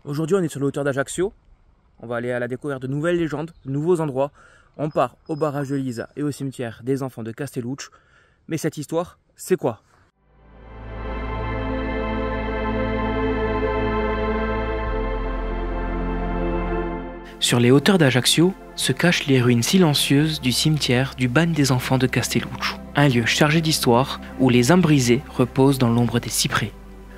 Aujourd'hui, on est sur les hauteurs d'Ajaccio. On va aller à la découverte de nouvelles légendes, de nouveaux endroits. On part au barrage de Lisa et au cimetière des enfants de Castelluccio. Mais cette histoire, c'est quoi? Sur les hauteurs d'Ajaccio se cachent les ruines silencieuses du cimetière du bagne des enfants de Castelluccio. Un lieu chargé d'histoire où les âmes brisées reposent dans l'ombre des cyprès.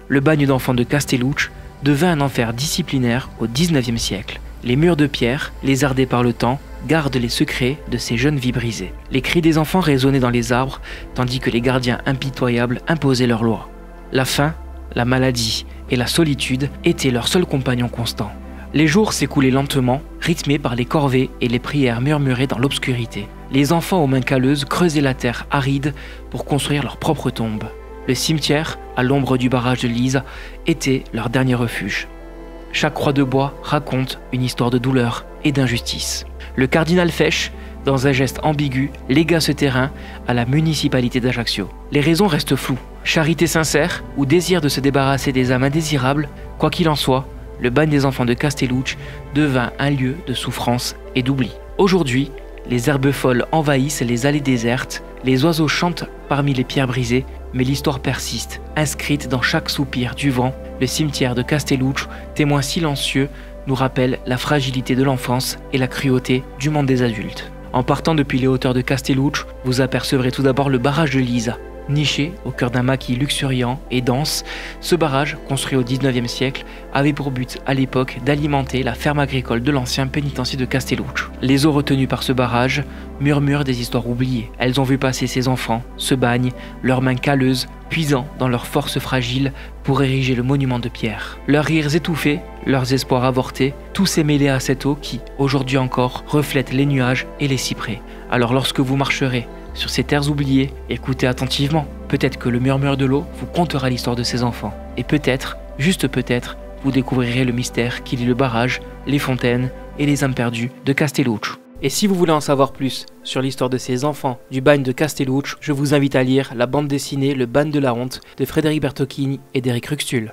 Le bagne d'enfants de Castelluccio devint un enfer disciplinaire au XIXe siècle. Les murs de pierre, lézardés par le temps, gardent les secrets de ces jeunes vies brisées. Les cris des enfants résonnaient dans les arbres, tandis que les gardiens impitoyables imposaient leurs lois. La faim, la maladie et la solitude étaient leurs seuls compagnons constants. Les jours s'écoulaient lentement, rythmés par les corvées et les prières murmurées dans l'obscurité. Les enfants aux mains calleuses creusaient la terre aride pour construire leur propre tombe. Le cimetière, à l'ombre du barrage de Lisa, était leur dernier refuge. Chaque croix de bois raconte une histoire de douleur et d'injustice. Le cardinal Fesch, dans un geste ambigu, légua ce terrain à la municipalité d'Ajaccio. Les raisons restent floues. Charité sincère ou désir de se débarrasser des âmes indésirables, quoi qu'il en soit, le bagne des enfants de Castelluccio devint un lieu de souffrance et d'oubli. Aujourd'hui, les herbes folles envahissent les allées désertes, les oiseaux chantent parmi les pierres brisées, mais l'histoire persiste, inscrite dans chaque soupir du vent. Le cimetière de Castelluccio, témoin silencieux, nous rappelle la fragilité de l'enfance et la cruauté du monde des adultes. En partant depuis les hauteurs de Castelluccio, vous apercevrez tout d'abord le barrage de Lisa. Niché au cœur d'un maquis luxuriant et dense, ce barrage, construit au XIXe siècle, avait pour but à l'époque d'alimenter la ferme agricole de l'ancien pénitencier de Castelluccio. Les eaux retenues par ce barrage murmurent des histoires oubliées. Elles ont vu passer ces enfants, se baignent, leurs mains calleuses, puisant dans leurs forces fragiles pour ériger le monument de pierre. Leurs rires étouffés, leurs espoirs avortés, tout s'est mêlé à cette eau qui, aujourd'hui encore, reflète les nuages et les cyprès. Alors lorsque vous marcherez sur ces terres oubliées, écoutez attentivement. Peut-être que le murmure de l'eau vous contera l'histoire de ces enfants. Et peut-être, juste peut-être, vous découvrirez le mystère qu'il est le barrage, les fontaines et les âmes perdues de Castelluccio. Et si vous voulez en savoir plus sur l'histoire de ces enfants du bagne de Castelluccio, je vous invite à lire la bande dessinée Le bagne de la honte de Frédéric Bertocchini et d'Éric Ruxtul.